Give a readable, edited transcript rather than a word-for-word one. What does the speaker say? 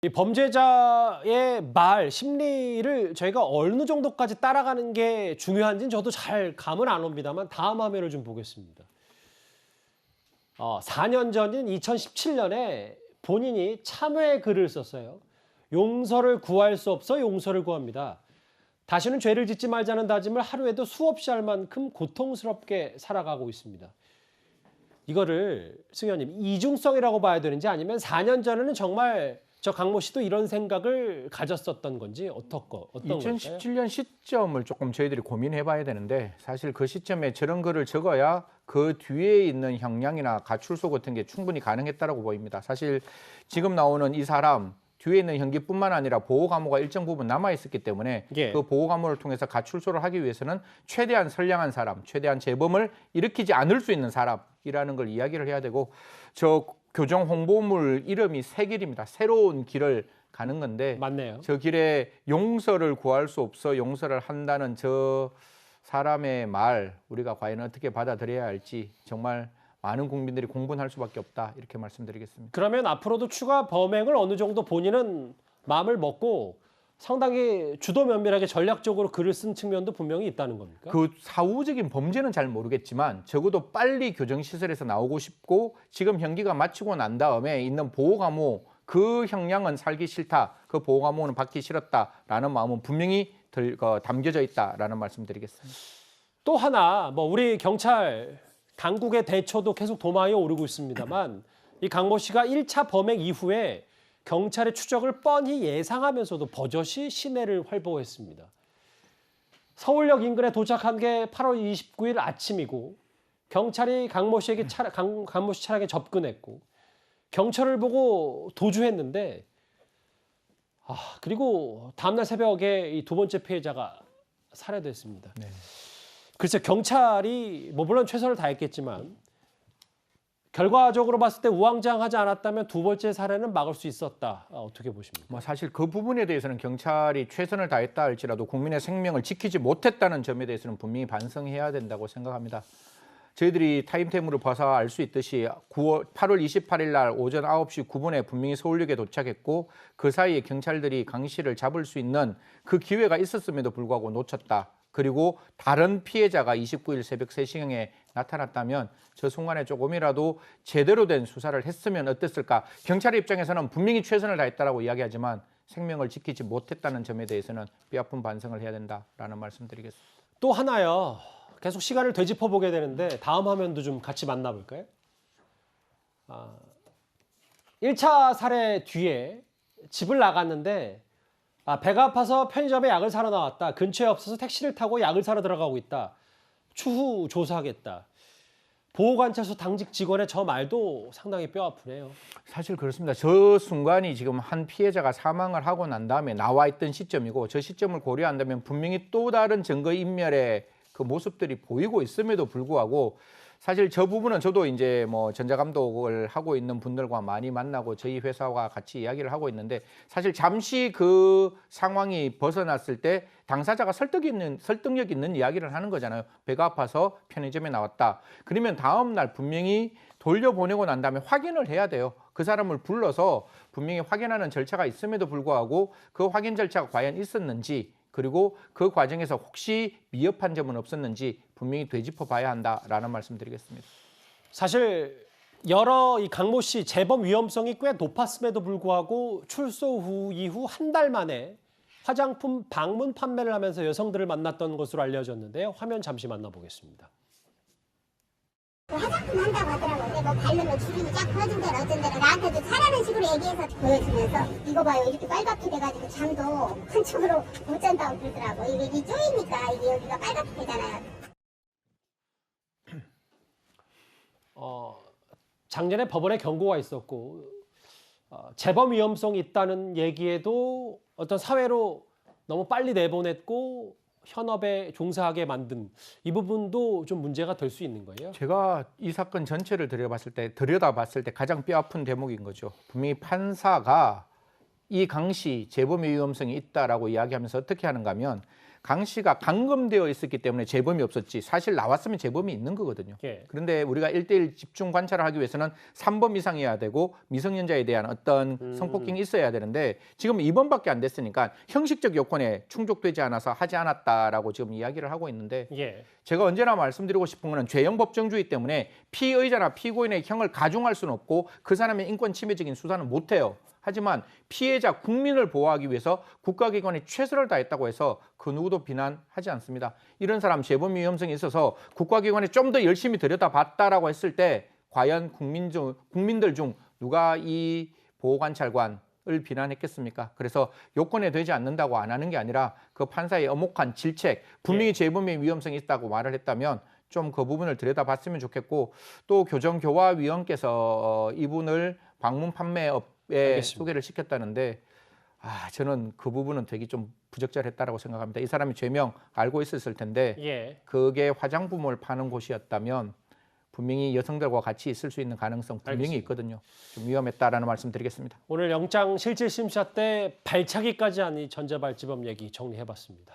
이 범죄자의 말, 심리를 저희가 어느 정도까지 따라가는 게 중요한지는 저도 잘 감은 안 옵니다만 다음 화면을 좀 보겠습니다. 4년 전인 2017년에 본인이 참회 글을 썼어요. 용서를 구할 수 없어 용서를 구합니다. 다시는 죄를 짓지 말자는 다짐을 하루에도 수없이 할 만큼 고통스럽게 살아가고 있습니다. 이거를 승현님 이중성이라고 봐야 되는지 아니면 4년 전에는 정말 저 강모 씨도 이런 생각을 가졌었던 건지 어떤 걸까요? 2017년 시점을 조금 저희들이 고민해 봐야 되는데 사실 그 시점에 저런 글을 적어야 그 뒤에 있는 형량이나 가출소 같은 게 충분히 가능했다라고 보입니다. 사실 지금 나오는 이 사람 뒤에 있는 형기뿐만 아니라 보호 감호가 일정 부분 남아 있었기 때문에 예. 그 보호 감호를 통해서 가출소를 하기 위해서는 최대한 선량한 사람, 최대한 재범을 일으키지 않을 수 있는 사람이라는 걸 이야기를 해야 되고 저 교정 홍보물 이름이 새 길입니다. 새로운 길을 가는 건데 맞네요. 저 길에 용서를 구할 수 없어 용서를 한다는 저 사람의 말 우리가 과연 어떻게 받아들여야 할지 정말 많은 국민들이 공분할 수밖에 없다 이렇게 말씀드리겠습니다. 그러면 앞으로도 추가 범행을 어느 정도 본인은 마음을 먹고 상당히 주도 면밀하게 전략적으로 글을 쓴 측면도 분명히 있다는 겁니까? 그 사후적인 범죄는 잘 모르겠지만 적어도 빨리 교정시설에서 나오고 싶고 지금 형기가 마치고 난 다음에 있는 보호감호 그 형량은 살기 싫다. 그 보호감호는 받기 싫었다라는 마음은 분명히 담겨져 있다라는 말씀드리겠습니다. 또 하나 우리 경찰 당국의 대처도 계속 도마에 오르고 있습니다만 이 강모 씨가 1차 범행 이후에 경찰의 추적을 뻔히 예상하면서도 버젓이 시내를 활보했습니다. 서울역 인근에 도착한 게 8월 29일 아침이고 경찰이 강모 씨에게 강모 씨 차량에 접근했고 경찰을 보고 도주했는데 그리고 다음날 새벽에 이 두 번째 피해자가 살해됐습니다. 네. 글쎄 경찰이 물론 최선을 다했겠지만 결과적으로 봤을 때 우왕좌왕하지 않았다면 두 번째 살해는 막을 수 있었다. 어떻게 보십니까? 사실 그 부분에 대해서는 경찰이 최선을 다했다 할지라도 국민의 생명을 지키지 못했다는 점에 대해서는 분명히 반성해야 된다고 생각합니다. 저희들이 타임템으로 봐서 알 수 있듯이 8월 28일 날 오전 9시 9분에 분명히 서울역에 도착했고 그 사이에 경찰들이 강 씨를 잡을 수 있는 그 기회가 있었음에도 불구하고 놓쳤다. 그리고 다른 피해자가 29일 새벽 3시경에 나타났다면 저 순간에 조금이라도 제대로 된 수사를 했으면 어땠을까. 경찰의 입장에서는 분명히 최선을 다했다라고 이야기하지만 생명을 지키지 못했다는 점에 대해서는 뼈아픈 반성을 해야 된다라는 말씀드리겠습니다. 또 하나요. 계속 시간을 되짚어보게 되는데 다음 화면도 좀 같이 만나볼까요? 1차 살해 뒤에 집을 나갔는데 배가 아파서 편의점에 약을 사러 나왔다. 근처에 없어서 택시를 타고 약을 사러 들어가고 있다. 추후 조사하겠다. 보호관찰소 당직 직원의 저 말도 상당히 뼈아프네요. 사실 그렇습니다. 저 순간이 지금 한 피해자가 사망을 하고 난 다음에 나와 있던 시점이고 저 시점을 고려한다면 분명히 또 다른 증거인멸의 그 모습들이 보이고 있음에도 불구하고 사실 저 부분은 저도 이제 전자감독을 하고 있는 분들과 많이 만나고 저희 회사와 같이 이야기를 하고 있는데 사실 잠시 그 상황이 벗어났을 때 당사자가 설득력 있는 이야기를 하는 거잖아요. 배가 아파서 편의점에 나왔다. 그러면 다음 날 분명히 돌려보내고 난 다음에 확인을 해야 돼요. 그 사람을 불러서 분명히 확인하는 절차가 있음에도 불구하고 그 확인 절차가 과연 있었는지 그리고 그 과정에서 혹시 미흡한 점은 없었는지 분명히 되짚어 봐야 한다라는 말씀드리겠습니다. 사실 여러 이 강모 씨 재범 위험성이 꽤 높았음에도 불구하고 출소 이후 한 달 만에 화장품 방문 판매를 하면서 여성들을 만났던 것으로 알려졌는데요. 화면 잠시 만나보겠습니다. 화장품 한다고 하더라고요. 근데 바르면 주름이 쫙 퍼진 데는 어쩐 데는 나한테도 차라는 식으로 얘기해서 보여주면서 이거 봐요. 이렇게 빨갛게 돼가지고 잠도 한쪽으로 못 잔다고 그러더라고. 이게 쪼이니까 이게 여기가 빨갛게 되잖아요. 작년에 법원에 경고가 있었고 재범 위험성이 있다는 얘기에도 어떤 사회로 너무 빨리 내보냈고 현업에 종사하게 만든 이 부분도 좀 문제가 될 수 있는 거예요. 제가 이 사건 전체를 들여다봤을 때 가장 뼈아픈 대목인 거죠. 분명히 판사가 이 강 씨 재범의 위험성이 있다라고 이야기하면서 어떻게 하는가 하면 강 씨가 감금되어 있었기 때문에 재범이 없었지 사실 나왔으면 재범이 있는 거거든요. 예. 그런데 우리가 1대1 집중 관찰을 하기 위해서는 3번 이상이어야 되고 미성년자에 대한 어떤 성폭행이 있어야 되는데 지금 2번밖에 안 됐으니까 형식적 요건에 충족되지 않아서 하지 않았다라고 지금 이야기를 하고 있는데 예. 제가 언제나 말씀드리고 싶은 거는 죄형 법정주의 때문에 피의자나 피고인의 형을 가중할 수는 없고 그 사람의 인권 침해적인 수사는 못해요. 하지만 피해자 국민을 보호하기 위해서 국가기관이 최선을 다했다고 해서 그 누구도 비난하지 않습니다. 이런 사람 재범 위험성이 있어서 국가기관이 좀 더 열심히 들여다봤다라고 했을 때 과연 국민들 중 누가 이 보호관찰관을 비난했겠습니까? 그래서 요건에 되지 않는다고 안 하는 게 아니라 그 판사의 엄혹한 질책, 분명히 재범의 위험성이 있다고 말을 했다면 좀 그 부분을 들여다봤으면 좋겠고 또 교정교화위원께서 이분을 방문 판매업 알겠습니다. 소개를 시켰다는데 저는 그 부분은 되게 좀 부적절했다라고 생각합니다. 이 사람이 죄명 알고 있었을 텐데 예. 그게 화장품을 파는 곳이었다면 분명히 여성들과 같이 있을 수 있는 가능성 분명히 알겠습니다. 있거든요. 좀 위험했다라는 말씀 드리겠습니다. 오늘 영장 실질 심사 때 발차기까지 한 이 전자발찌범 얘기 정리해봤습니다.